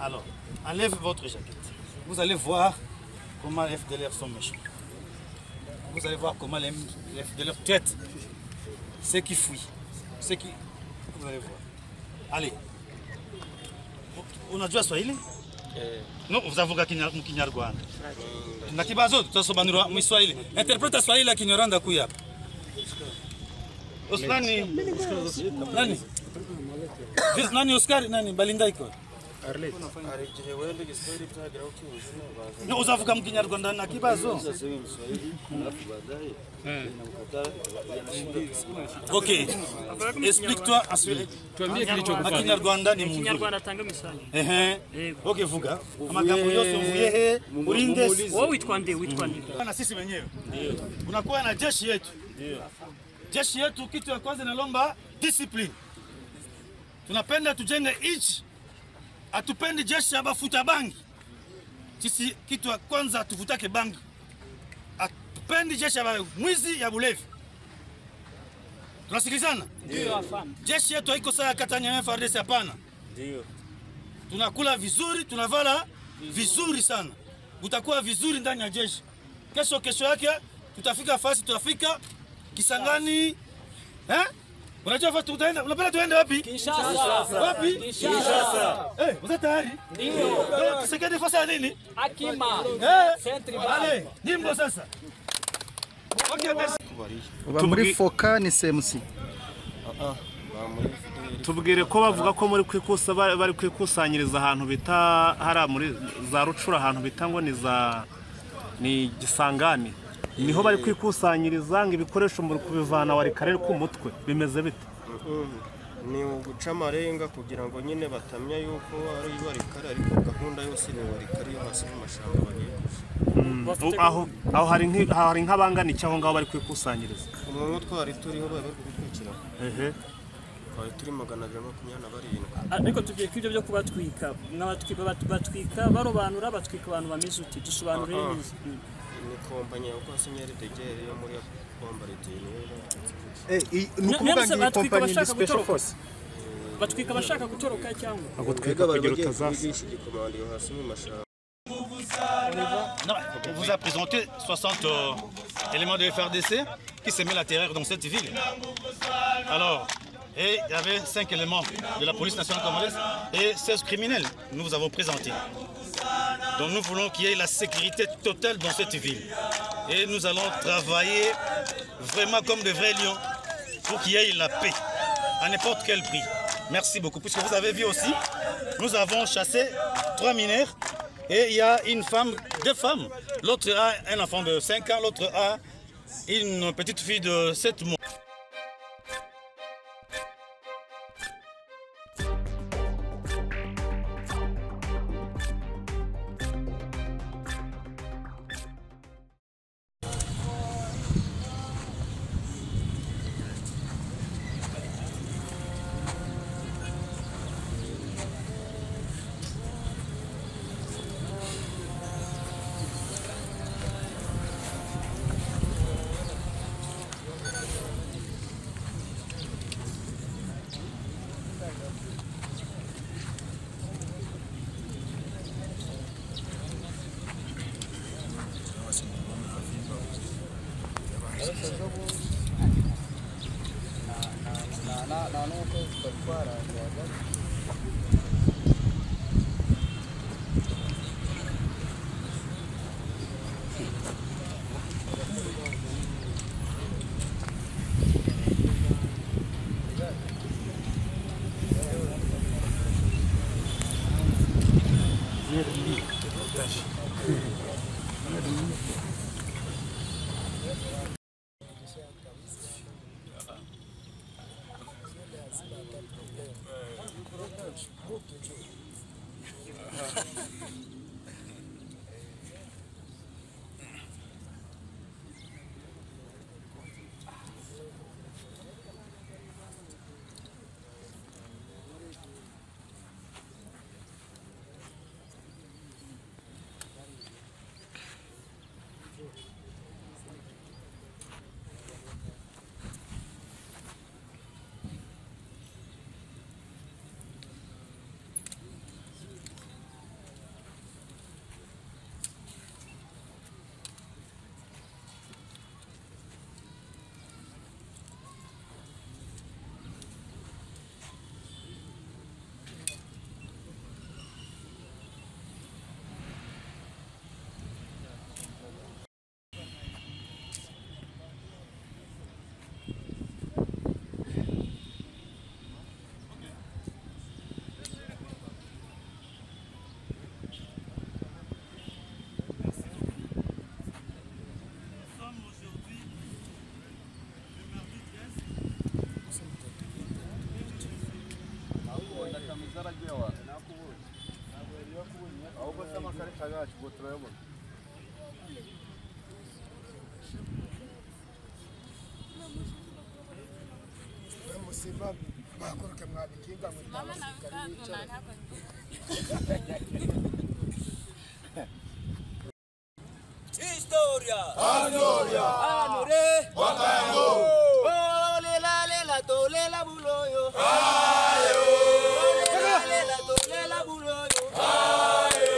Alors, enlève votre jaquette. Vous allez voir comment les FDLR sont méchants. Vous allez voir comment les FDLR traitent ceux qui fuient. Ceux qui... Vous allez voir. Allez. Unajua Swahili? No, uzavuga Kinyarwanda. Na kibazo tutasobanura mu Swahili. Interpreta Swahili la Kinyarwanda kuya. Osmani. Nani? Nani Oscar nani Balinda iko? Arlet. No, uzavuga mu Kinyarwanda na kibazo. Ok. Explique-toi ensuite. Kinyarwanda ni mzuri. Kinyarwanda tanga misali. Ok, vuga. Amagambo yose mvuye he? Urinde. Wewe witwa nde? Na sisi wenyewe. Ndio. Unakuwa na jeshi yetu. Ndio. Jeshi yetu kitu ya kwanza inalomba discipline. Tunapenda tujenge nchi. Atupendi jeshi abafuta bangi. Sisi kitu ya kwanza atuvutake bangi. Atupendi jeshi aba mwizi ya bulevi. Tunasikilizana? Ndio afande. Jeshi yetu haiko sawa Katanya FARDC hapana. Ndio. Tunakula vizuri, tunavala vizuri sana. Utakuwa vizuri ndani ya jeshi. Kesho yake tutafika fasi, tutafika Kisangani. Unajua fasi tutaenda, unapenda tuende wapi? Kinshasa. Wapi? Kinshasa. Uko tayari? Ndio. Kisekedi fasi ya nini? Akima. Allez, nimbo sasa. Okay, merci. Uba muri foka ni CMC. Tubwire ko bavuga ko muri bari kwikusanyiriza ahantu bita hara muri za Rucura ahantu bita ngo ni Gisangani. Niho bari kwikusanyiriza ngo ibikoresho muri kubivana wari karere ku mutwe bimeze bite? Ni uguca amarenga kugira ngo nyine batamya yuko ari bari kare ariko gahunda yose ni bari kare yo hasi mu mashamba bagiye. Aho hari nk'abangana icyaho ngaho bari kwikusanyiriza. Umwe twari turiho bari kubikurikira. Twari turi 227. Ariko tugiye kwibyo byo kubatwika batwika barobanura batwika abantu bameze uti dusobanurire neza. Ni kompanyi ya Kwasinyeri Degere yo muri Bombardier. Nukuvuga ngo kompanyi ni Special Force. Batwika bashaka gutoroka cyangwa agutwika kugira utazasa. On vous a présenté 60 éléments de FARDC qui semaient la terreur dans cette ville. Alors, et il y avait 5 éléments de la police nationale congolaise et 16 criminels. Nous vous avons présenté. Donc nous voulons qu'il y ait la sécurité totale dans cette ville. Et nous allons travailler vraiment comme de vrais lions pour qu'il y ait la paix à n'importe quel prix. Merci beaucoup. Puisque vous avez vu aussi, nous avons chassé 3 mineurs et il y a une femme, 2 femmes. L'autre a un enfant de 5 ans, l'autre a une petite fille de 7 mois. Historia. Anore. Wakayango. Oh lela lela to lela buloyo. Ayo. Lela lela to lela buloyo. Ayo.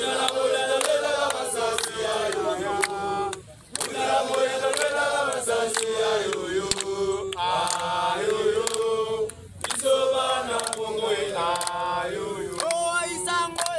Lela lela lela masasi ayo. Lela lela lela masasi ayo yo. Ayo yo. Isobana pongo ayo yo. Oh isango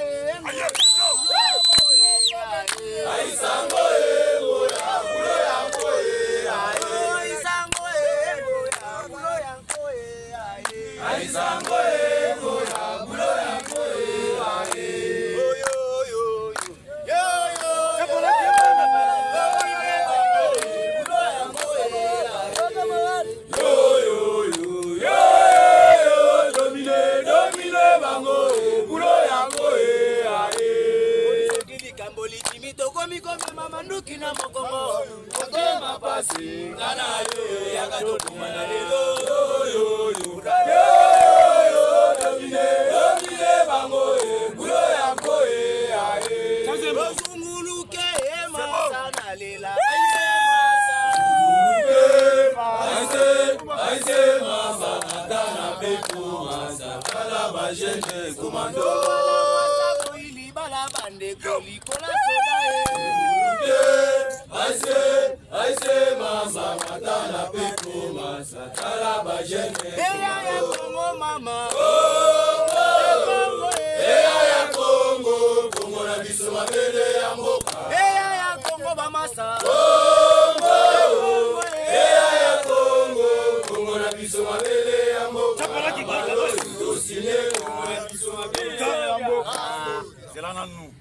c'est là dans nous.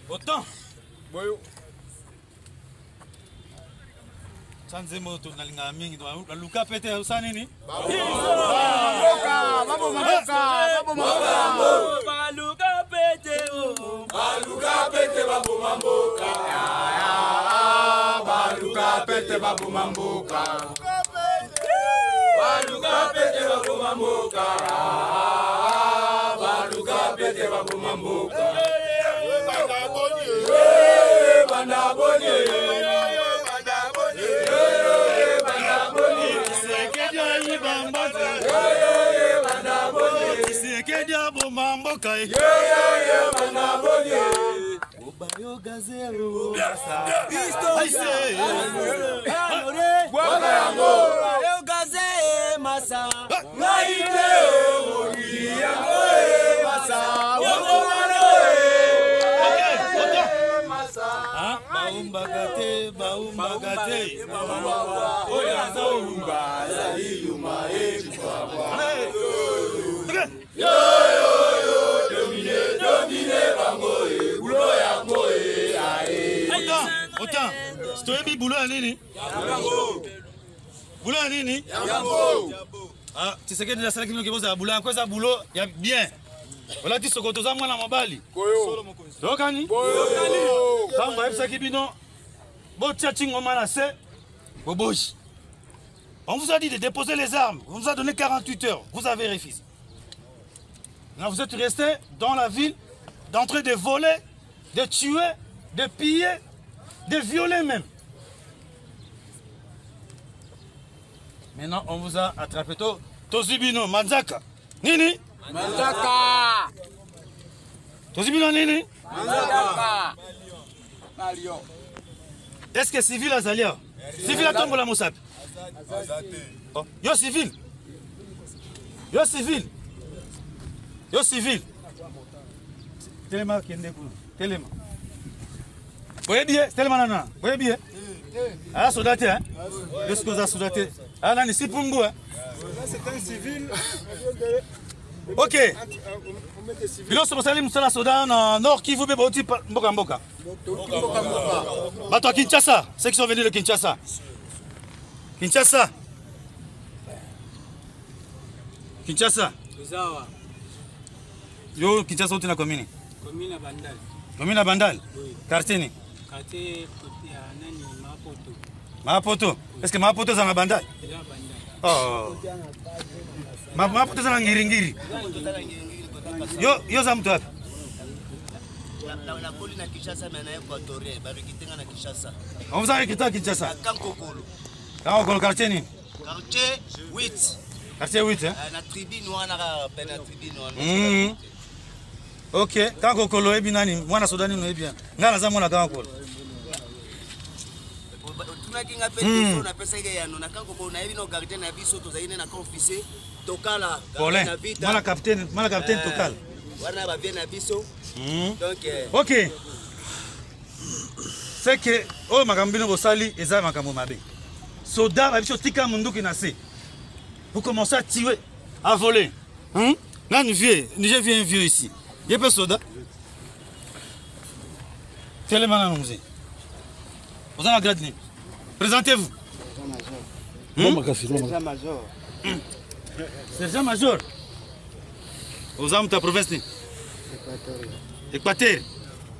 Autant. Sanze moto nalinga mingi na luka pete usani ni? Baluka pete o. Baluka pete babu mamboka. Baluka pete babu mamboka. Baluka pete babu mamboka. Baluka pete babu mamboka. Banda bonye. Autant, c'est boulot à nini? Boulot à nini? Ah, tu sais que déjà c'est qui nous qui pose à boulot, quoi ça boulot, il y a bien. Voilà tu sokoto za mwana mabali. Koyo. Tokani? Koyo. Tamba epsa kibino. Botia chingo manase. Boboshi. On vous a dit de déposer les armes. On vous a donné 48 heures. Vous avez refusé. Là, vous êtes resté dans la ville, d'entrer de voler, de tuer, de piller, de violer même. Maintenant, on vous a attrapé. Tozibino, Manzaka. Nini? Manzaka. Tozibino, Nini? Manzaka. Est-ce que civil a Zalia? Civil a tombe la Moussap. Yo civil. Yo civil. Yo civil. Téléma qui est Téléma. Vous voyez bien? Téléma nana. Vous voyez bien? Ah, soldaté, hein? Qu'est-ce que vous avez soldaté? Ah, là, c'est pour vous, hein? C'est un civil. Ok. Bilo sobosali musala soda na Nord Kivu be bauti mboka mboka. Bato Kinshasa, ceux qui sont venus de Kinshasa. Kinshasa. Kinshasa. Yo Kinshasa uti na commune? Commune à Bandal. Commune à Bandal? Oui. Quartier ni? Quartier côté à Nani, Mapoto. Mapoto? Est-ce que Mapoto c'est na Bandal? C'est là Bandal. Oh. Mapoto c'est na Ngiringiri? Yo za mtu wapi? La colline à Kinshasa mais na Équatorien, ba rekitenga na Kinshasa. On vous a recruté à Kinshasa? Kankokolo. Kankokolo quartier ni? Quartier 8. Quartier 8 hein? Na tribune wana ka pena tribune wana. OK, Kankokolo ebi nani? Mwana Sudani no ebi. Ngana za mwana Kankokolo. Tunakinga pete na pesa ile yano na Kankokolo na ebi no gardien na biso to zaine na officier tokala na vita. Mwana capitaine tokala. Wana ba bien na biso. Donc OK. C'est que oh makambino bosali eza makambo mabe. Soda ba biso tika munduki na se. Vous commencez à tirer, à voler. Là, nous vieux, je viens vieux ici. Il y a pas de soda. Quel est maintenant musée? Vous avez un grade. Présentez-vous. Sergent-major. Sergent-major. Vous avez ta province? Équateur.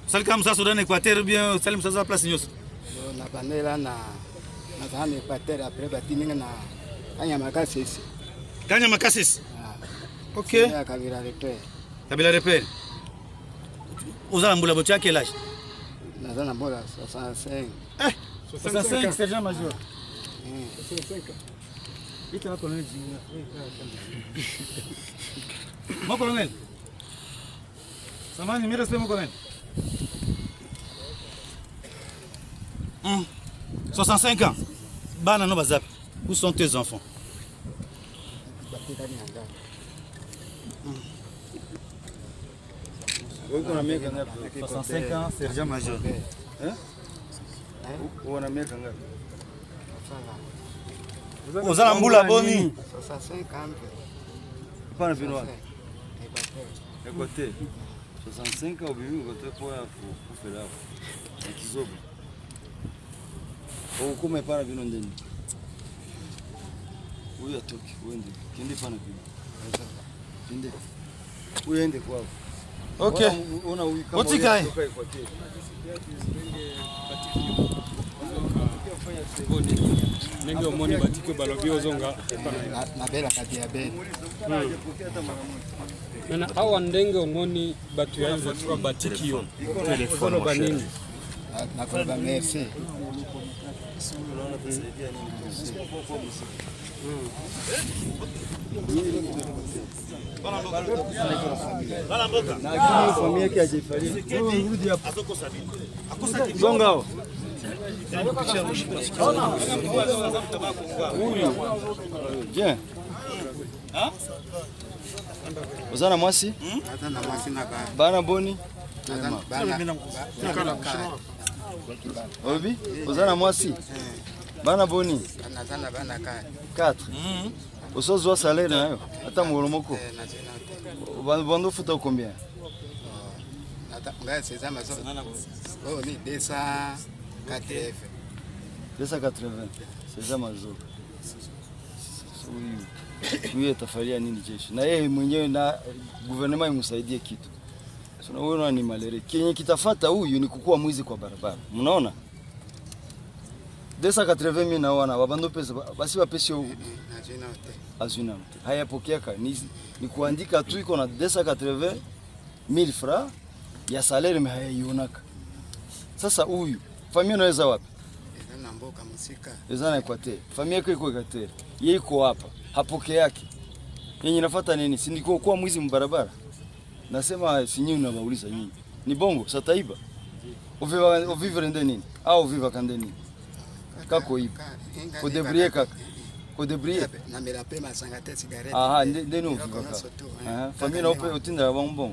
Vous savez ça Soudan Équateur ou bien vous savez ça place Nios? Na bandela na zana Équateur après batininga na Kanyamakasis. Kanyamakasis. OK. Kabila repère. Kabila repère. Vous avez un boula botia quel âge? Nazana bola 65. 65 sergent-major. 65. Il est là colonel. Mon colonel. Ça va, numéro respect mon colonel. 65 ans. Bana no bazap. Où sont tes enfants? 65 ans, sergent-major. Vous avez un boula boni. 65 ans. Pas le Benoît. Écoutez, 65 ans, vous avez pour faire là. Kizobo. Comment pas le Benoît? Oui, à Toki. Oui, qui n'est pas le Benoît. Oui, il est quoi? OK. Otika. Nenge omoni batiko balobi ozonga na bela kati ya bela. Nana awa ndenge omoni batu ya M23 batiki yo. Telefono banini. Na kwa merci. Bien. Ozana mwasi? Nazana mwasi na bana boni? Obi? Ozana mwasi? Bana boni? Nazana bana 4. Osozwa salaire nayo? Ata mugolo moko? Bando futa combien? Ngai c'est ça maso. Oh ni 280. 280. C'est ça mazo. Huyu atafalia nini jeshi? Na yeye mwenyewe na gouvernement imsaidie kitu. Unaona ni malere. Kenye kitafuata huyu ni kukua mwizi kwa barabara. Mnaona? 280,000 na wana wabando pesa basi wapesio azuna. Hayapokea ni kuandika tu iko na 280,000 francs ya salaire hayayionaka. Sasa huyu familia inaweza wapi? Na mboka msika. Ezana Equateur. Familia yako iko Equateur. Yeye iko hapa. Hapokea yake. Yenye nafuata nini? Si ndiko kwa mwizi mbarabara. Nasema si nyinyi unabauliza nyinyi. Ni bongo sataiba. Uvivre ndeni au uviva kandeni. Kako hivi. Kudebrier kaka. Kudebrier. Na mela pema sangate cigarette. Aha, ndeni uviva kaka. Aha, familia upe utinda bongo.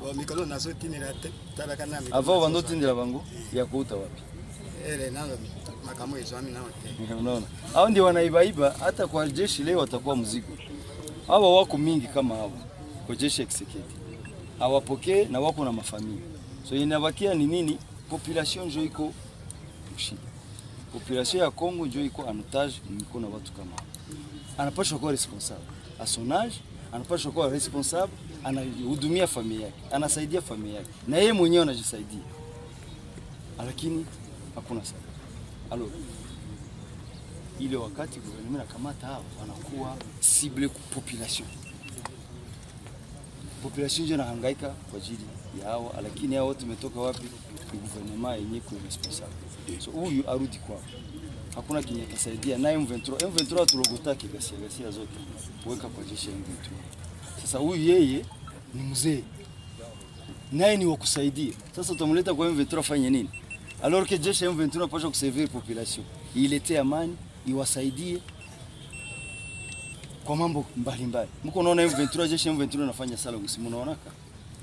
Wa mikolo nazo tinira tabaka na mikolo. Ava bando tindira bango ya kuuta wapi? Ele nalo makamo izwami nao te. Unaona? Hao ndio wanaibaiba hata kwa jeshi leo watakuwa mzigo. Hawa wako mingi kama hao. Kwa jeshi execute. Hawapokee na wako na mafamilia. So inabakia ni nini? Population ndio iko ushi. Population ya Kongo ndio iko en otage iko na watu kama hao. Anapaswa kuwa responsable. À son âge, anapaswa kuwa responsable anahudumia familia yake, anasaidia familia yake, na yeye mwenyewe anajisaidia, lakini hakuna sababu. Alors ile wakati gouvernement nakamata hao wanakuwa cible population. Population ndio inahangaika kwa ajili ya hao, lakini hao wote umetoka wapi? Ni gouvernement yenyewe kwa responsable. So huyu arudi kwao. Hakuna kinye kusaidia naye M23 tulogotaki gasia zote kuweka kwa jeshi ya M23. Sasa huyu yeye ni mzee, naye ni wa kusaidia. Sasa utamleta kwa M23 afanye nini? Alors que jeshi ya M23 pasha kuservir population, ilete amani, iwasaidie kwa mambo mbalimbali. Mko unaona M23, jeshi ya M23 nafanya sala usimu, unaonaka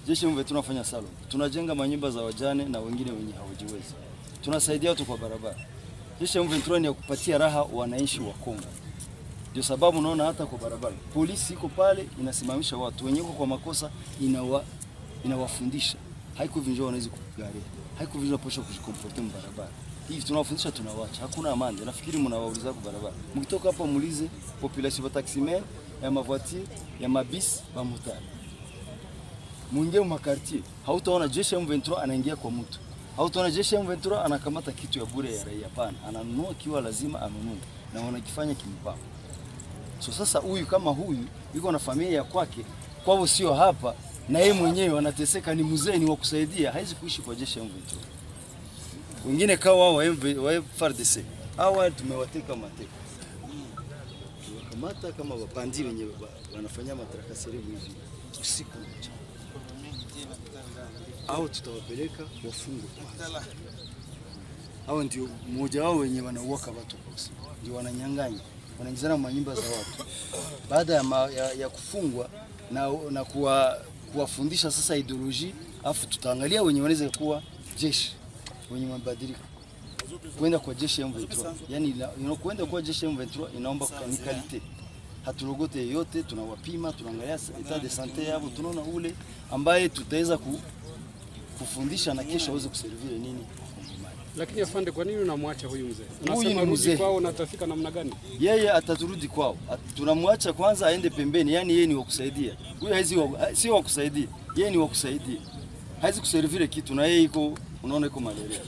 jeshi ya M23 nafanya sala. Tunajenga manyumba za wajane na wengine wenye hawajiwezi, tunasaidia watu kwa barabara. Jeshi ya M23 ni ya kupatia raha wananchi wa Kongo. Ndio sababu unaona hata kwa barabara polisi iko pale inasimamisha watu wenyewe kwa makosa, inawafundisha. Haiko vinjo wanaweza kupigania, haiko vinjo posho kujikomporte barabara. Hivi tunawafundisha, tunawacha, hakuna amani. Nafikiri mnawauliza kwa barabara, mkitoka hapa muulize population wa taximen, ya mavoiture, ya mabis, ba motari, mwingie mu quartier, hautaona jeshi ya M23 anaingia kwa mtu. Hautaona jeshi ya M23 anakamata kitu ya bure ya raia, hapana, ananunua kiwa lazima anunue, na wanakifanya kimpango. So sasa huyu kama huyu yuko na familia ya kwake, kwao sio hapa, na yeye mwenyewe anateseka, ni mzee, ni wa kusaidia, haizi kuishi kwa jeshi ya M23. Wengine kawa wa FARDC hawa tumewateka mateka, tuwakamata kama wapandi wenyewe wanafanya matarakaseri hivi usiku mchana, au tutawapeleka wafungwe kwanza. Hao ndio mmoja wao wenye wanauaka watu kosi, ndio wananyang'anya, wanaingizana manyumba za watu. Baada ya kufungwa na kuwafundisha sasa ideology, afu tutaangalia wenye wanaweza kuwa jeshi, wenye mabadiliko kwenda kwa jeshi ya M23. Yani kwenda kwa jeshi ya M23 inaomba ni kalite. Hatulogote yote, tunawapima, tunaangalia etat de santé yao, tunaona ule ambaye tutaweza kufundisha na kesho aweze kuservire nini. Lakini afande, kwa nini unamwacha huyu mzee? Unasema rudi kwao, na atafika namna gani? Yeye ataturudi kwao. Tunamwacha kwanza aende pembeni, yani yeye ni wa kusaidia. Huyu sio wa kusaidia, yeye ni wa kusaidia. Haizi kuservire kitu na yeye iko, unaona iko malaria.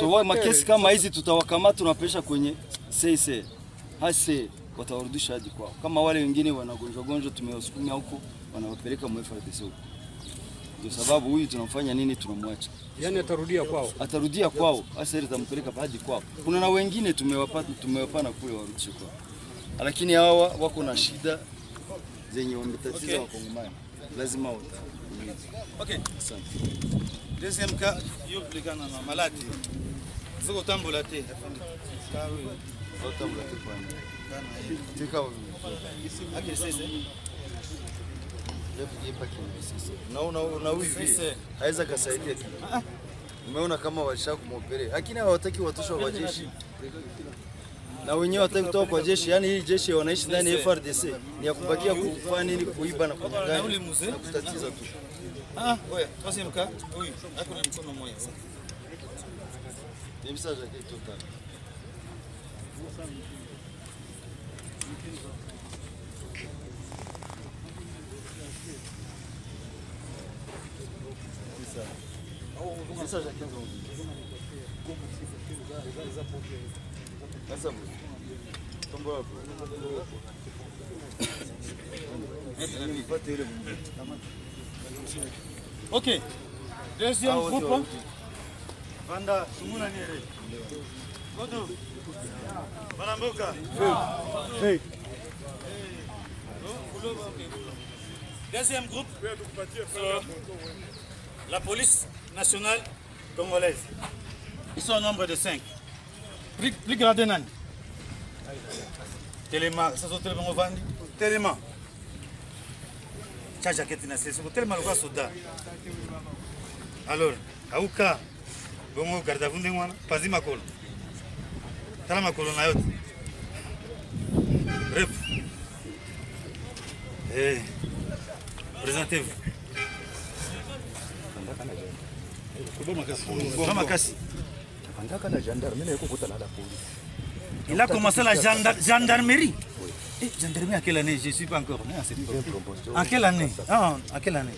So makesi kama hizi tutawakamata, tunapesha kwenye CIC. Hase watawarudisha hadi kwao. Kama wale wengine wanagonjwa tumewasukuma huko, wanawapeleka FARDC huko. Ndio sababu huyu tunamfanya nini, tunamwacha. Yani atarudia kwao. Atarudia kwao. Hasa ile tampeleka hadi kwao. Kuna na wengine tumewapana kule warudishe kwao. Lakini hawa wako na shida zenye wametatiza Wakongomani. Lazima wote. Okay. Deuxième cas, yo plikana na maladi. Ziko tambola te. Tambola te kwani. Tika wa. Ake sasa. Na hivi haiza kasaidia kitu. Umeona kama walisha kumopere, lakini hawataki watosha wa jeshi, na wenyewe wataki kutoka kwa jeshi. Yani hii jeshi wanaishi ndani ya FARDC ni ya kubakia kufanya nini, kuiba na kunyang'anya na kutatiza tu. Oya, troisième cas, oui, ako na mkono mmoja. Ni message yake total. Message yake ndio. Sasa tombola. Ok. Deuxième groupe. Vanda Sumuna Niere. Godo. Baramboka. Hey. Deuxième groupe. La police nationale congolaise. Ils sont au nombre de 5. Plus grand d'un an. Téléma, ça sont tellement vendus. Téléma. Jacket na sisi tellement kwa soda. Alors, auka bongo garda vunde mwana pazi makolo. Tala makolo na yote. Bref. Présentez-vous. Il a commencé la gendarmerie. Et gendarmerie à quelle année? Je ne suis pas encore né à cette époque. En quelle année? Ah, à quelle année?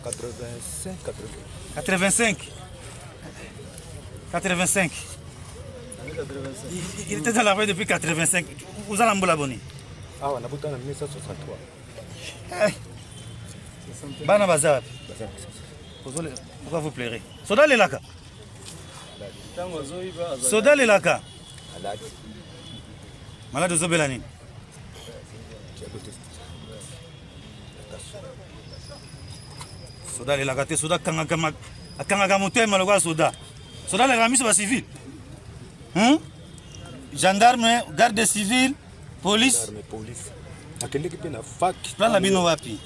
85, 85. 85. Il était dans l'armée depuis 85. Vous allez en Boni? Ah, on a bouté en 1963. Bana Bazar. Pourquoi vous plairez? Soda Lelaka. Soda Lelaka. Malade de Zobelani. Soda Lelaka te soda kangaka motema lokwa soda. Soda le ramiso ba civil. Gendarme, garde civil, police. Police. Akende kipe na fac. Plan la bino wapi?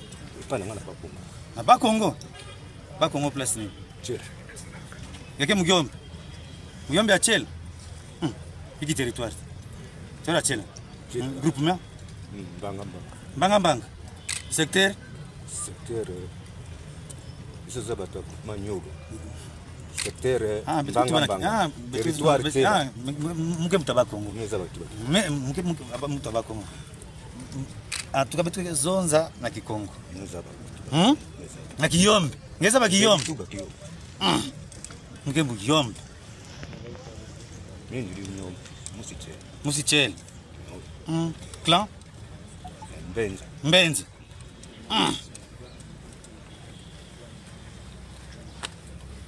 Pas na ngana pa Congo. Na ba Congo. Ba Congo place ni. Tchel. Yake Mugombe. Mugombe a Tchel. Iki territoire. Tchel a Tchel. Groupement. Banga. Secteur. Isso é bato Manhogo. Secteur Banga. Territoire. Muke mutaba Congo. Muke mutaba Congo. Tukabetu zonza na Kikongo. Na Kiyombe. Ngeza ba Kiyombe. Muke Kiyombe. Mimi ndi Nyombe. Musichel. Clan Mbenza.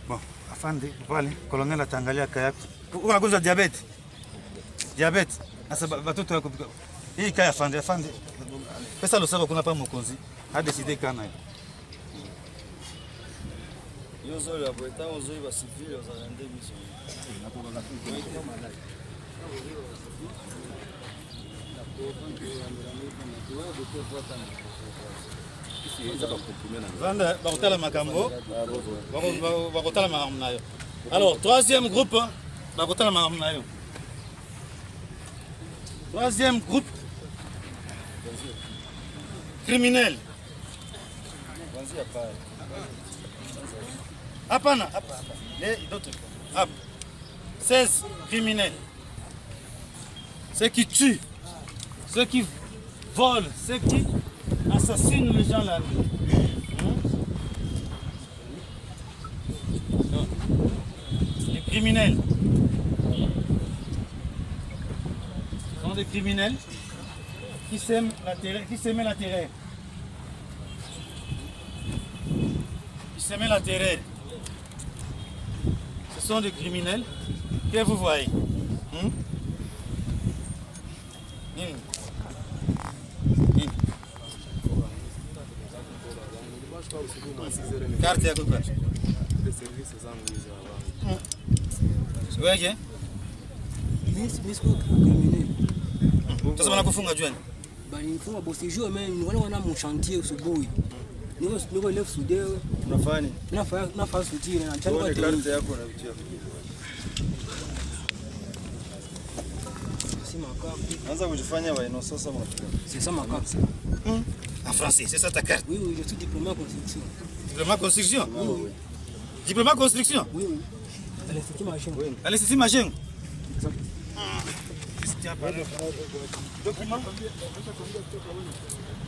Bon, afande, pale, colonel atangalia kaya. Unagonza diabete. Asa batoto yako. Hii kaya afande. Pesa lo saba kuna pa mokonzi. A décidé kana. Yozo ya boeta ozo ba civil ozo ande mission. Alors, troisième groupe, troisième groupe criminel. Apana, les d'autres. 16 criminels. Ceux qui tuent, ceux qui volent, ceux qui assassinent les gens là. Les criminels. Ce sont des criminels qui sèment la terreur. Qui sèment la terreur. Ce sont des criminels que vous voyez. Carte ya kuka. Wewe? Mimi siko criminel. Sasa wanakufunga juani? Bali nifunga bosi jour mais ni wana mon chantier usubuhi. Niko leo sude. Unafanya? Nafanya sutire na chana kwa carte yako na vitu yako. Anza kujifanya wa innocence sama. C'est ça ma carte. En français, c'est ça ta carte? Oui, je suis diplômé en construction. Diplômé en construction? Oui. Diplômé en construction? Oui. À l'Institut Machin. À l'Institut Machin?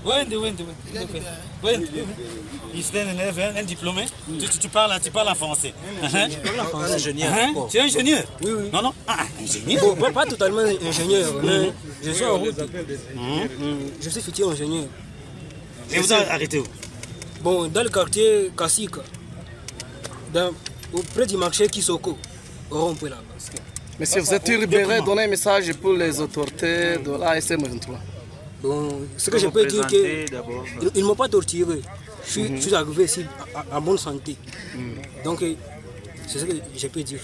Oui. Un diplômé. Tu parles en français. Ingénieur. Tu es ingénieur? Oui. Non. Ah, ingénieur? Bon, pas totalement ingénieur, mais je suis en route. Je suis futur ingénieur. Et vous avez arrêté où? Bon, dans le quartier Kassika, auprès du marché Kisoko, au rond-point là-bas. Monsieur, vous êtes libéré, donnez un message pour les autorités de l'ASM 23. Bon, ce que je peux dire, qu'ils ne m'ont pas torturé. Je suis arrivé ici en bonne santé. Donc, c'est ce que je peux dire.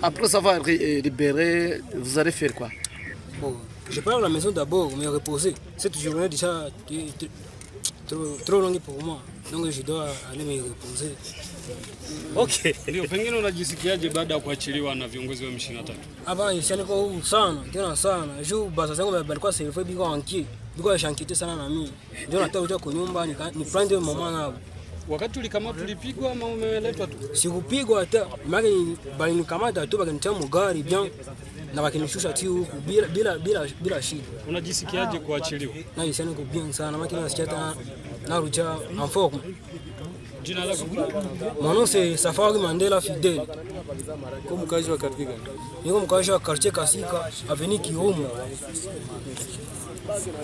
Après avoir libéré, vous allez faire quoi? Bon, je pars à la maison d'abord, me reposer. Cette journée déjà trop longue pour moi. Donc je dois aller me reposer. Okay. Ndio, pengine unajisikiaje baada ya kuachiliwa na viongozi wa M23? Aba niko huru sana, tena sana. Juu basa zangu balikuwa selfie biko anki. Biko shankite sana na mimi. Ndio nataka kuja kwa nyumba ni prendre mama nao. Wakati ulikamata tulipigwa ama umeletwa tu? Sikupigwa hata. Maana bali nikamata tu bakanitia mugari bien. na wakinishusha tu huku bila shida. Unajisikiaje kuachiliwa? Najisikia niko bien sana, makina nasikia hata narucha amfoko. Jina lako? Mon nom c'est Safari Mandela Fidèle. Comme mkazi wa quartier gani? Niko mkazi wa quartier Kasika, avenue Kihomo.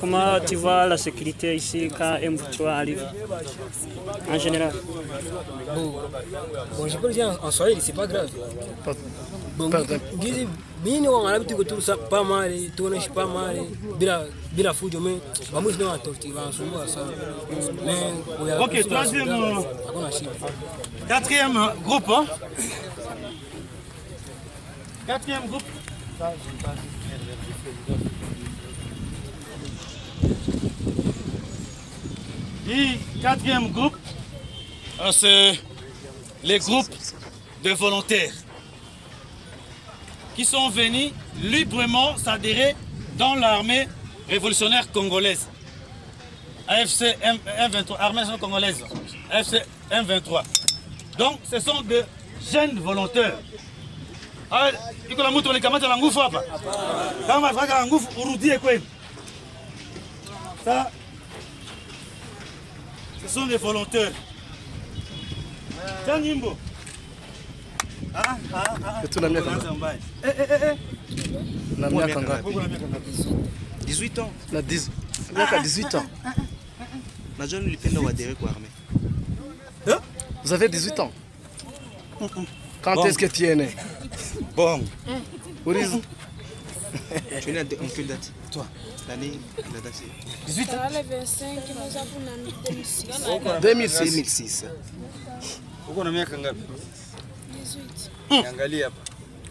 Comment tu vois la sécurité ici quand M23 arrive en général? Bon, je peux le dire en Swahili, c'est pas grave. Bon, mimi wangalau tuko tu pas mal, tunaishi pas mal bila fujo, mais wamuzi ndio wanasumbua sana. Mais OK, quatrième groupe. Hein? Quatrième groupe. Et quatrième groupe, c'est les groupes de volontaires qui sont venus librement s'adhérer dans l'armée révolutionnaire congolaise. AFC M23, armée congolaise, AFC M23. Donc ce sont de jeunes volontaires. Il y a des ça, ce sont des volontaires. Tiens, Nimbo. Tu l'as mis à combien? La miaka ngapi? 18 ans. Na 18 ans. Najua nilipenda kuadhere kwa armée. Vous avez 18 ans? Quand est-ce que tu es né? Bon. Où est-ce? Tu es né en quelle date? Toi. L'année, la date c'est 18 ans. Le 25, nous avons 2006. 2006. Uko na miaka ngapi? 18. Angalia hapa.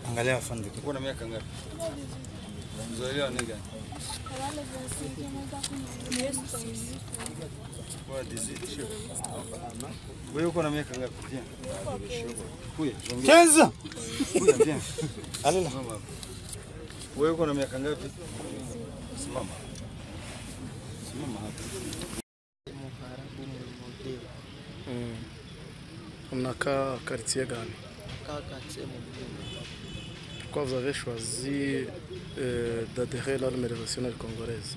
Angalia afande. Uko na miaka ngapi? Mzaliwa ni gani? Kwa 18. Wewe uko na miaka ngapi? Kuya. 15. Kuya bien. Alala. Wewe uko na miaka ngapi? Simama. Simama hapa. Unakaa quartier gani? Pourquoi vous avez choisi d'adhérer à l'armée révolutionnaire congolaise?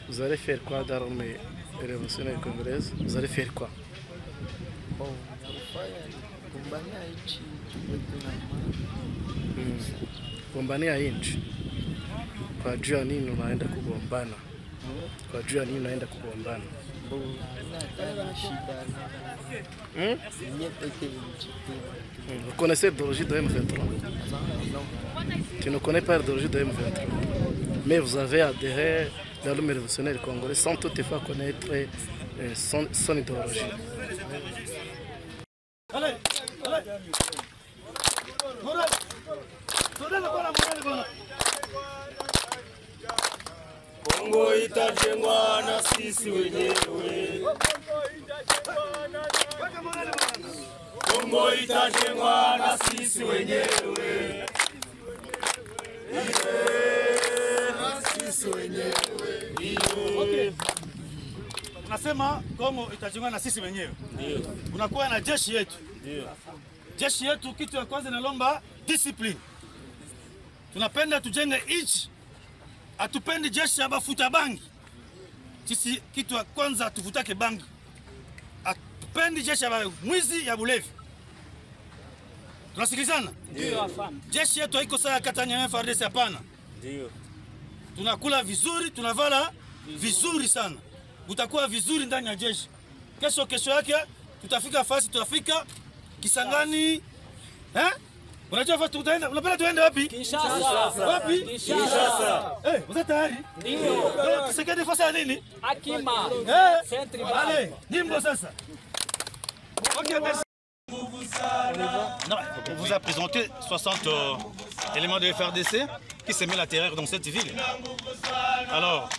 Vous allez faire quoi dans l'armée révolutionnaire congolaise? Vous allez faire quoi? Gombania nchi. Kwa juu ya nini unaenda kugombana? Kwa juu ya nini unaenda kugombana? Vous connaissez l'idéologie de M23? Tu ne connais pas l'idéologie de M23. Mais vous avez adhéré à l'armée révolutionnaire congolaise sans toutefois connaître son idéologie. Allez, allez. Kongo itajengwa na sisi wenyewe. Kongo itajengwa na sisi wenyewe. Na sisi wenyewe. Nasema Kongo itajengwa na sisi wenyewe. Ndio. Kunakuwa na jeshi yetu. Ndio. Jeshi yetu kitu ya kwanza inalomba discipline. Tunapenda tujenge nchi. Hatupendi jeshi abafuta bangi. Sisi kitu ya kwanza atuvutake bangi. Hatupendi jeshi ya mwizi ya bulevi. Tunasikilizana? Ndio. Jeshi yetu haiko sawa Katanya FARDC hapana. Ndio. Tunakula vizuri, tunavala vizuri sana. Utakuwa vizuri ndani ya jeshi. Kesho yake tutafika fasi, tutafika Kisangani. Unajua fasi tutaenda, unapenda tuende wapi? Kinshasa. Wapi? Kinshasa. Uko tayari? Ndio. Tusikende fasi ya nini? Akima. Centre. Allez, Nimbo sasa. OK, merci. Non, on vous a présenté 60 éléments de FARDC qui semaient la terreur dans cette ville. Alors,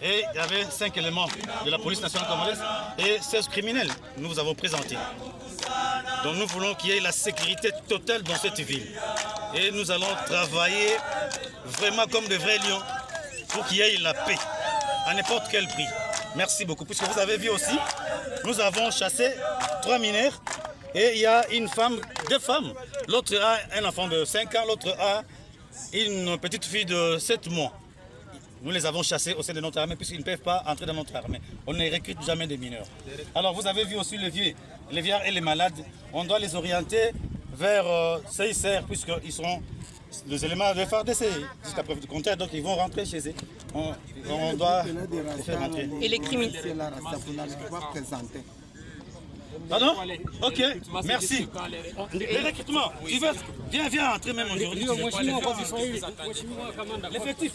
et il y avait 5 éléments de la police nationale congolaise et 16 criminels. Nous vous avons présenté. Donc nous voulons qu'il y ait la sécurité totale dans cette ville. Et nous allons travailler vraiment comme de vrais lions pour qu'il y ait la paix, à n'importe quel prix. Merci beaucoup. Puisque vous avez vu aussi, nous avons chassé 3 mineurs et il y a une femme, 2 femmes. L'autre a un enfant de 5 ans, l'autre a une petite fille de 7 mois. Nous les avons chassés au sein de notre armée puisqu'ils ne peuvent pas entrer dans notre armée. On ne recrute jamais des mineurs. Alors vous avez vu aussi les vieillards et les malades. On doit les orienter vers CICR puisqu'ils seront les éléments de FARDC jusqu'à preuve du contraire. Donc ils vont rentrer chez eux. On doit les faire rentrer. Et les criminels Pardon? Ok, merci. Le recrutement, tu veux? Viens entrer même aujourd'hui. L'effectif.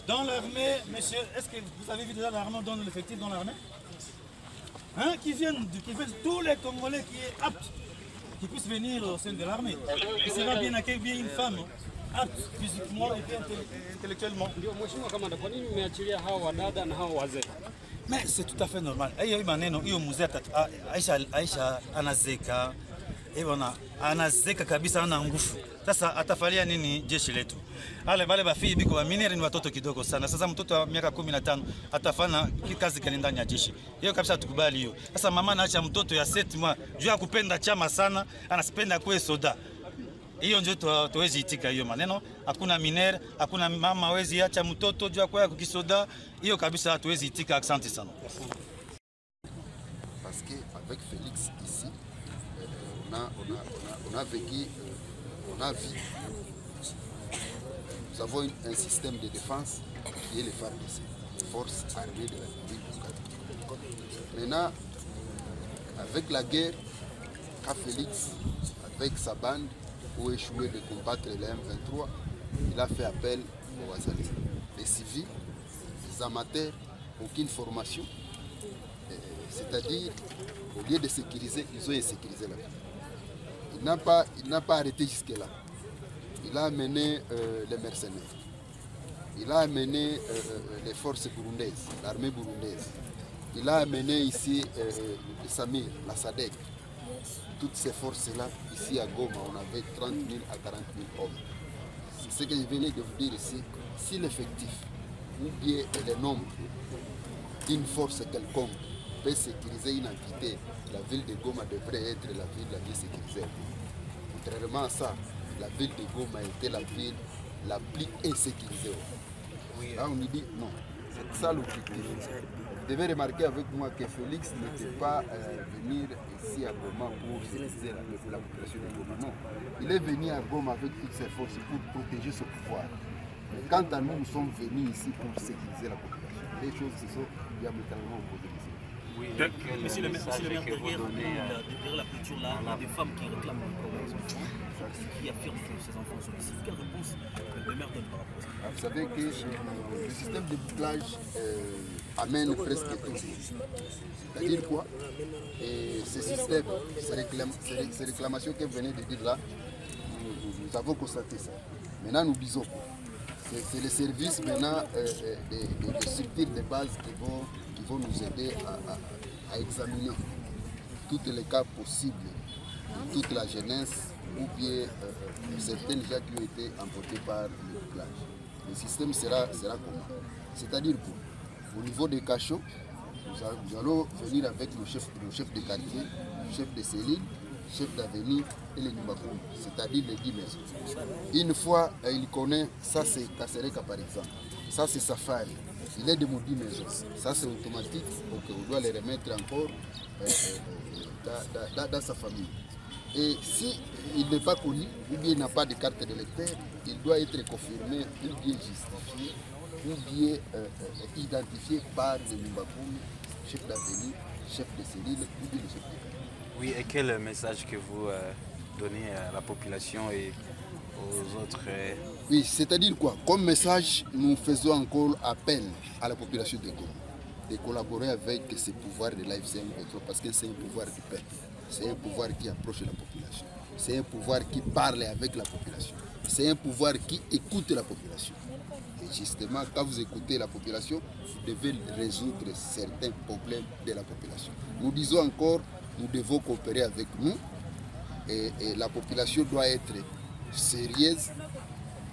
Dans l'armée, monsieur, est-ce que vous avez vu déjà l'armée dans l'effectif dans l'armée? Hein? Qui viennent tous les Congolais qui est apte, qui puissent venir au sein de l'armée. Il sera bien accueilli, bien une femme apte physiquement et intellectuellement. Mais c'est tout à fait normal. Aisha anazeka anazeka kabisa ana nguvu. Sasa atafalia nini jeshi letu? Wale bafii biko wa mineri ni watoto kidogo sana. Sasa mtoto wa miaka 15 atafanya kazi gani ndani ya jeshi? Hiyo kabisa tukubali hiyo. Sasa mama anaacha mtoto ya 7 mois juu ya kupenda chama sana, anasipenda kuwe soda. Hiyo ndio tuwezi itika hiyo maneno. Hakuna minere, hakuna mama hawezi acha mtoto juu kwa kukisoda. Hiyo kabisa hatuwezi itika. Asante sana. Parce que avec Félix ici, on a vécu, on a vu. Nous avons un système de défense qui est le FARDC, Force armée de la République du Congo. Maintenant, avec la guerre, qu'a Félix, avec sa bande, pour échouer de combattre le M23, il a fait appel aux Wazalais. Les civils, les amateurs, aucune formation. C'est-à-dire, au lieu de sécuriser, ils ont insécurisé la ville. Il n'a pas arrêté jusque-là. Il a amené les mercenaires. Il a amené les forces burundaises, l'armée burundaise. Il a amené ici le Samir, la SADC. Toutes ces forces-là, ici à Goma, on avait 30 000 à 40 000 hommes. C'est ce que je venais de vous dire ici. Si l'effectif ou bien le nombre d'une force quelconque peut sécuriser une entité, la ville de Goma devrait être la ville la mieux sécurisée. Contrairement à ça, la ville de Goma était la ville la plus insécurisée. Là, on nous dit non. C'est ça l'objectif. Vous devez remarquer avec moi que Félix n'était pas venir ici à Goma pour sécuriser la population de Goma. Non. Il est venu à Goma avec toutes ses forces pour protéger son pouvoir. Mais quant à nous, nous sommes venus ici pour sécuriser la population. Les choses se sont diamétralement opposées ici. Oui, monsieur le maire, derrière la culture là, il y a des femmes qui réclament encore leurs enfants, qui affirment que ces enfants sont ici. Quelle réponse le maire donne par rapport à ça? Vous savez que le système de bouclage amène presque tout. C'est-à-dire quoi? Et ce système, ces réclamations que vous venez de dire là, nous avons constaté ça. Maintenant, nous disons quoi? C'est les services maintenant des structures de base qui vont nous aider à examiner tous les cas possibles de toute la jeunesse ou bien certaines gens qui ont été emportés par le bouclage. Le système sera comment? C'est-à-dire qu'au niveau des cachots, nous allons venir avec nos chefs de quartier, chefs de cellule, chefs d'avenue et les Numbakoum, c'est-à-dire les 10 maisons. Une fois il connaît, ça c'est Kassereka par exemple, ça c'est Safari, il est de mon 10 maisons, ça c'est automatique, donc on doit les remettre encore dans sa famille. Et si il n'est pas connu, ou bien il n'a pas de carte d'électeur, il doit être confirmé, ou bien justifié, ou bien identifié par les Numbakoum, chef d'avenue, chef de cellule, ou bien le chef de quartier. Oui, et quel message que vous donnez à la population et aux autres Oui, c'est-à-dire quoi? Comme message, nous faisons encore appel à la population de Goma de collaborer avec ces pouvoirs de l'AFC/M23 parce que c'est un pouvoir du peuple, c'est un pouvoir qui approche la population, c'est un pouvoir qui parle avec la population, c'est un pouvoir qui écoute la population. Et justement, quand vous écoutez la population, vous devez résoudre certains problèmes de la population. Nous disons encore, nous devons coopérer avec nous et la population doit être sérieuse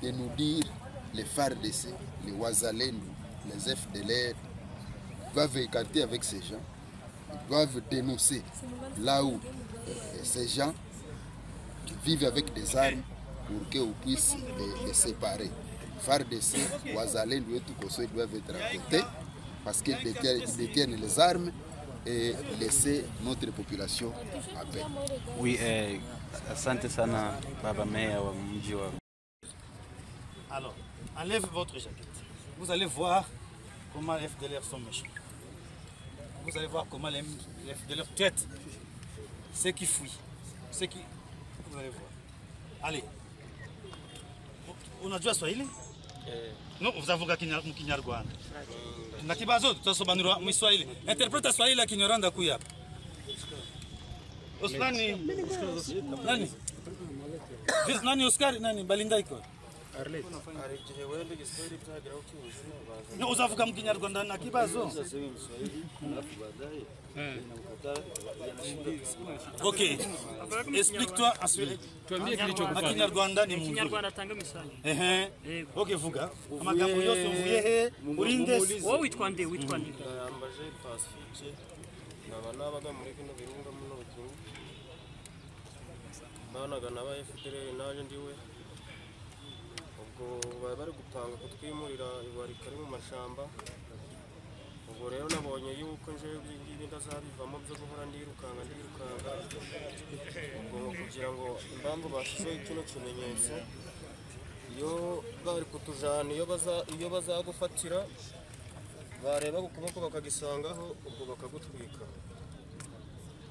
de nous dire les FARDC, les Wazalendo, les FDLR doivent écarter avec ces gens, ils doivent dénoncer là où ces gens vivent avec des armes pour qu'on puisse les séparer. FARDC, Ouazalendo et Tukoso doivent être à côté parce qu'ils détiennent les armes et laisser notre population à paix. Oui, asante sana baba meya wa mji wa. Alors, enlève votre jaquette. Vous allez voir comment les FDLR sont méchants. Vous allez voir comment les FDLR traitent ceux qui fuient. Ceux qui... Vous allez voir. Allez. Unajua Swahili? No, uzavuga Kinyarwanda. Na kibazo tutasobanura mu Swahili. Interpreta Swahili ya Kinyarwanda kuya hapa. Osmani nani? Nani Oscar nani Balinda iko? Arlet. Arigihe wende giswahili byagira ukinjira. No, uzavuga mu Kinyarwanda na kibazo. Ok. Explique-toi ensuite. Kinyarwanda ni muzuri. Kinyarwanda tanga misali. Ok, vuga. Amagambo yose uvuye he? Urinde. Wowe witwa nde? Witwa nde? Ambaje Pacifique. Nabaga muri bino birunga muno bukungu. Banaga naba FDLR naje ndiwe. Ubwo bari gupanga kutwimurira iwarikari mu mashamba. Ubwo rero nabonye yuko nje ibi ndazabivamo byo guhora ndirukanga. Ubwo kugira ngo impamvu bashyize kino kimenyetso iyo bari kutujana iyo bazagufatira bareba ku kuboko bakagisangaho ubwo bakagutwika.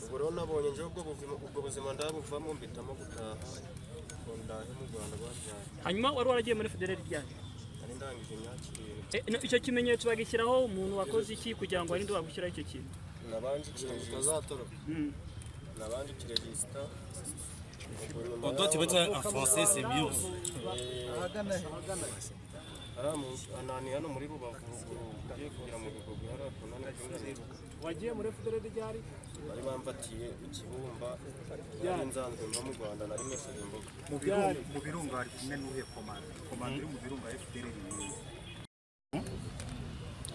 Ubwo rero nabonye nje ubwo buzima ndabuvamo mbitamo gutaha ndahe mu Rwanda bajyanye. Hanyuma wari waragiye muri FDLR ryari? Ari ndangije imyakiriro. Icyo kimenyetso bagishyiraho umuntu wakoze iki kugira ngo arinde wagushyiraho icyo kintu? Nabanje kirezitazatoro. Nabanje kirezita. Toi tu veux dire en français c'est mieux. Anani hano muri Rubavu ugiye kugira mu bigo bihara kunana cyangwa wagiye muri FDLR ryari? Bari bambatiye ikibumba yari nzanzwe mba mu Rwanda nari mesheje imboga. Mu birunga ari kumwe n'uhe komanda uri mu birunga FDLR ni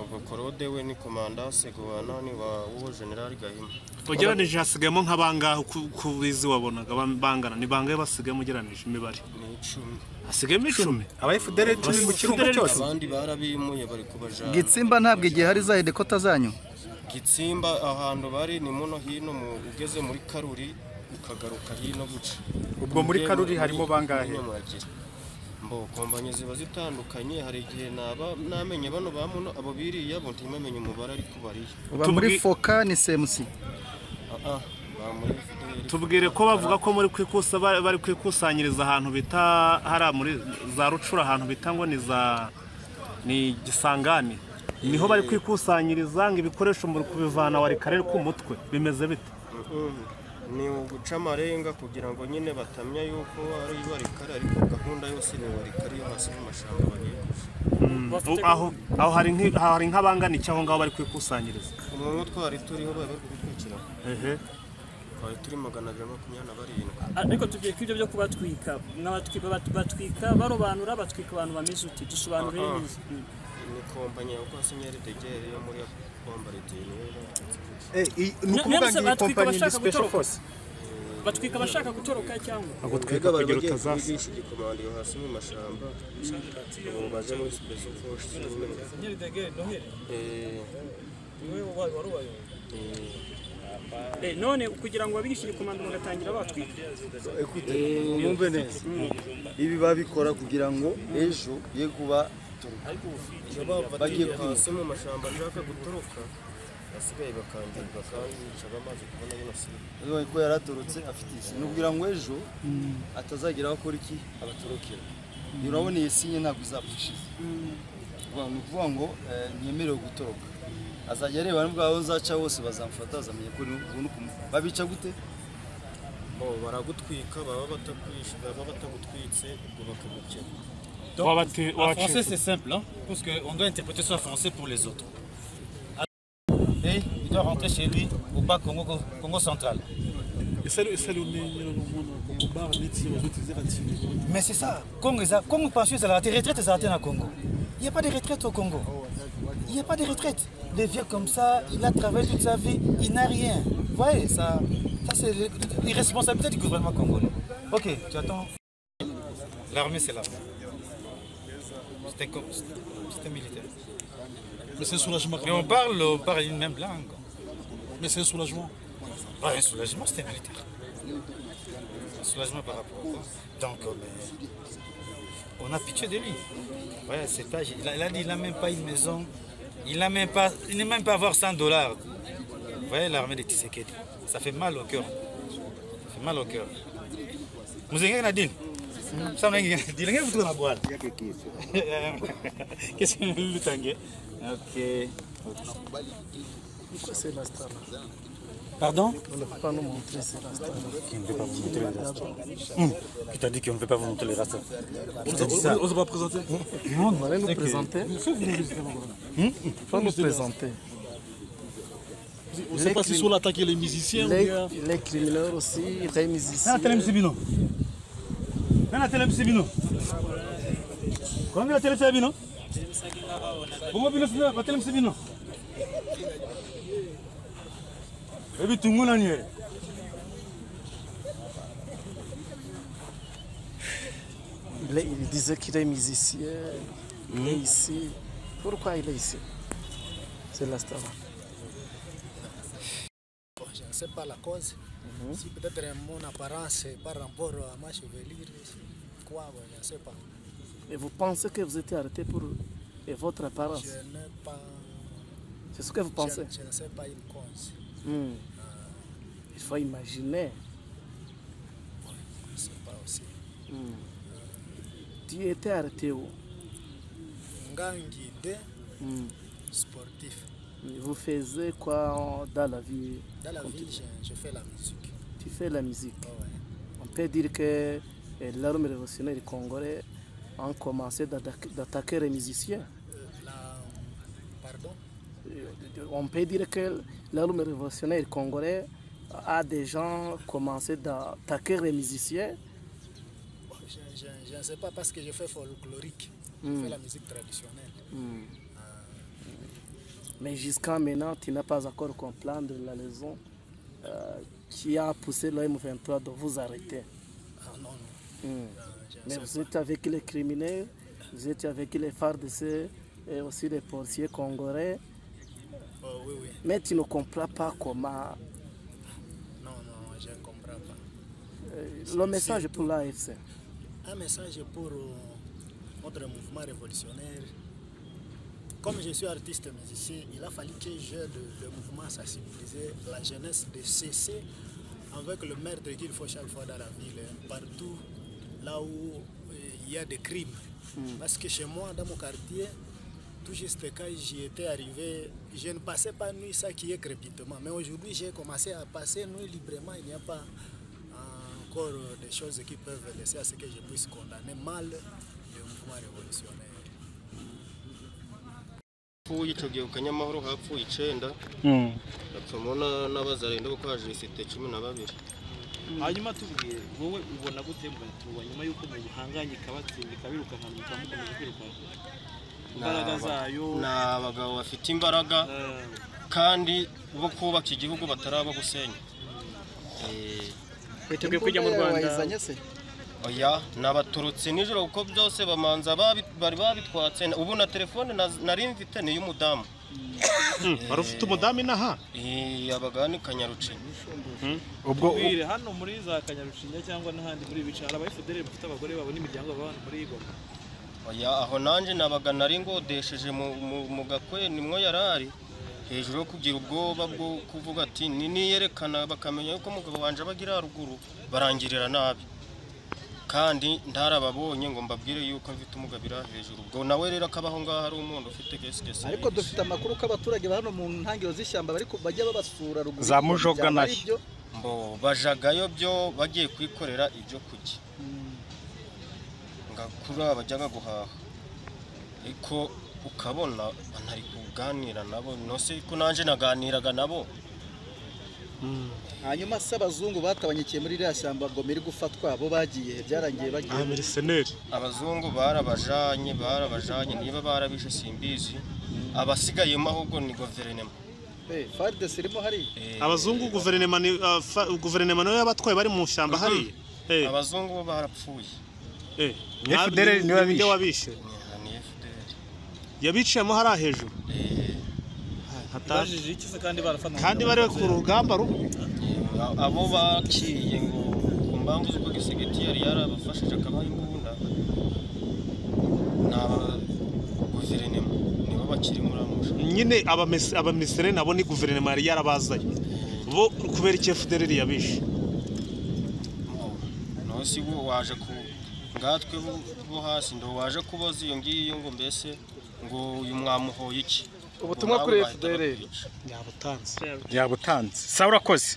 ubwo Korode we ni komanda Segwana ni wa General Gahima. Ugeranije hasigayemo nk'abangaho kubizi wabonaga bangana ni bangaye basigayemo ugeranije imibare ni 10. Hasigayemo 10 aba FDLR 10 mu kirungo cyose abandi barabimuye bari kubajana. Gitsimba ntabwo igihe hari za hedekota zanyu. Gitsimba ahantu bari ni muno hino ugeze muri Karuri ukagaruka hino guca. Ubwo muri Karuri harimo bangahe? Mbo kompanyi ziba zitandukanye hari igihe namenye bano bamuno abo biriya bo ntimamenye umubare ariko bari. Uba muri Foka ni CMC. Tubwire ko bavuga ko muri bari kwikusanyiriza ahantu bita hara muri za Rucura ahantu bita ngo ni Gisangani. Niho bari kwikusanyiriza ngo ibikoresho muri kubivana wari karere ku mutwe bimeze bite? Ni uguca amarenga kugira ngo nyine batamya yuko ari ibarikare ariko gahunda yose ni ibarikare yo hasi mu mashamba bagiye. Aho hari nk'abangana icyaho ngaho bari kwikusanyiriza. Umwe twari turiho bari kubikurikira. Twari turi 227. Ariko tugiye kwibyo byo kubatwika batwika barobanura batwika abantu bameze uti dusobanurire neza. Ni kompanyi yo kwa Senyeri Degere yo muri Bombardier. Nukuvuga ngo kompanyi ni special force. Batwika bashaka gutoroka cyangwa agutwika kugira utazasa. Igikomando yo hasi mu mashamba. Ubu baje muri special force. Senyeri Degere noheri. Niwe waruwayo. None kugira ngo babishyire komando bagatangira batwika. Mwumve neza. Ibi babikora kugira ngo ejo ye kuba bagiye hasi mu mashamba ashaka gutoroka basigaye bakangiza kandi bamaze kubona bino sibo ko yaratorotse afite isi nubwira ngo ejo atazagira akora iki abatorokera urabona iyi sinye ntabwo izapfushize kuvuga ngo nyemerewe gutoroka azajya areba nubwo aho nzaca hose bazamfata azamenye ko babica gute baragutwika baba batagutwitse ubwo bakagukena. En français c'est simple, hein, parce qu'on doit interpréter ça en français pour les autres. Et il doit rentrer chez lui au bas Congo central. Mais c'est ça. Congo pense que la retraite est à Congo. Il n'y a pas de retraite au Congo. Il n'y a pas de retraite. Les vieux comme ça, il a travaillé toute sa vie, il n'a rien. Vous voyez, ça c'est l'irresponsabilité du gouvernement congolais. Ok, tu attends. L'armée, c'est l'armée. C'est un militaire. Mais c'est un soulagement. Mais on parle une même langue. Mais c'est un soulagement. Ouais, un soulagement, c'est un militaire. Un soulagement par rapport à quoi? Donc, on a pitié de lui. Ouais, c'est pas, il a dit qu'il n'a même pas une maison. Il n'est même pas avoir $100. Vous voyez l'armée de Tshisekedi. Ça fait mal au cœur. Ça fait mal au cœur. Vous avez un deal? Ça m'a dit, il y a un boire. Qu'est-ce que vous voulez? Ok. Pourquoi c'est la star? Pardon? On ne peut pas nous montrer c'est la star. Qui ne veut pas vous montrer les rastas. Qui t'a dit qu'on ne veut pas vous montrer les rastas? On se va présenter. Non, on va nous présenter. Il faut nous présenter. On ne sait pas si sur l'attaque les musiciens ou bien... Les criminels aussi, les musiciens. Nana tele Sibino. Combien tele Sibino? Comment bien faire la tele Sibino? Et puis tout le monde en est. Il disait qu'il est musicien, il est ici. Pourquoi il est ici? C'est la star. Je ne sais pas la cause. Si peut-être mon apparence par rapport à ma chevelure, quoi, je ne sais pas. Et vous pensez que vous êtes arrêté pour votre apparence? Je n'ai pas... C'est ce que vous pensez? Je ne sais pas une cause. Il faut imaginer. Je ne sais pas aussi. Tu étais arrêté où? Ngangide, sportif. Vous faisiez quoi dans la vie? Dans la vie, je fais la musique. Tu fais la musique? Ouais. On peut dire que l'armée révolutionnaire congolais a commencé d'attaquer les musiciens. Pardon? On peut dire que l'armée révolutionnaire congolais a déjà commencé d'attaquer les musiciens. Je ne sais pas parce que je fais folklorique. Je fais la musique traditionnelle. Mais jusqu'à maintenant, tu n'as pas encore comprendre la raison qui a poussé le M23 de vous arrêter. Ah non, non. Mais vous êtes avec les criminels, vous êtes avec les FARDC et aussi les policiers congolais. Oui, oui. Mais tu ne comprends pas comment... Non, je ne comprends pas. Le message pour l'AFC. Un message pour notre mouvement révolutionnaire. Comme je suis artiste musicien, il a fallu que j'aide le mouvement à sensibiliser la jeunesse de cesser avec le meurtre qu'il faut chaque fois dans la ville, partout là où il y a des crimes. Parce que chez moi, dans mon quartier, tout juste quand j'y étais arrivé, je ne passais pas nuit ça qui est crépitement. Mais aujourd'hui, j'ai commencé à passer nuit librement. Il n'y a pas encore des choses qui peuvent laisser à ce que je puisse condamner mal le mouvement révolutionnaire. Yicagiye ku Kanyamahoro hapfuye 9 bapfamo n'abazarenda kuko haje isite 12. Hanyuma tubwiye wowe ubona gute mbatwa nyuma yuko mu buhanganye kabatsinda kabiruka nka mukomeje kwiruka imbaraga zayo n'abagabo bafite imbaraga kandi bo kubaka igihugu bataraba gusenya. Kwiteguye kujya mu Rwanda. Oya nabaturutse nijoro kuko byose bamanza bari babitwatse. Ubu na telefone nari mfite ni y'umudamu. Wari ufite umudamu inaha? Abagani Kanyarucinya. Ubwo hano muri za Kanyarucinya cyangwa n'ahandi muri bicara aba FDL bafite abagore babo n'imiryango babana muri Goma. Oya aho nanje nabaga nari ngodesheje mu Gakwe nimwo yarari hejuru yo kugira ubwoba bwo kuvuga ati niyerekana bakamenya yuko umugabo wanje abagira ruguru barangirira nabi. Kandi ndarababonye ngo mbabwire yuko mfite umugabira hejuru. Ubwo nawe rero akabaho ngaho ari umuntu ufite gesgese. Ariko dufite amakuru ko abaturage hano mu ntangiro z'ishyamba bariko bajya babasura ruguru. Za Mujoga nayo. Mbo bajagayo byo bagiye kwikorera ibyo kujya. Ngakura bajyaga guhaha. Ariko ukabona bantari kuganira nabo. No se ko nanje naganiraga nabo. hanyuma se abazungu batabanyikiye muri iriya shyamba ngo miri gufatwa bo bagiye byarangiye bagiye mercenary abazungu barabajanye niba barabishe simbizi abasigayemo ahubwo ni guverinoma FARDC irimo hari abazungu guverinoma nayo yabatwaye bari mu shyamba hari abazungu bo barapfuye FDL niwe wabishe yabiciyemo hari hejuru Bajije iki se kandi barafata kandi bari ku rugamba rumwe abo bakiye ngo ku mpamvu z'uko gisegeti yari yarabafashije akabaha imbunda n'aba guverinoma nibo bakiri muri amusha nyine abaminisitiri nabo ni guverinoma yari yarabazanye bo kubera iki FDL yabishe no si bo waje ku ngatwe bo hasi ndo waje kubaza iyo ngiyo ngo mbese ngo uyu mwamuhoye iki ubutumwa kuri FDL yabutanze sawa urakoze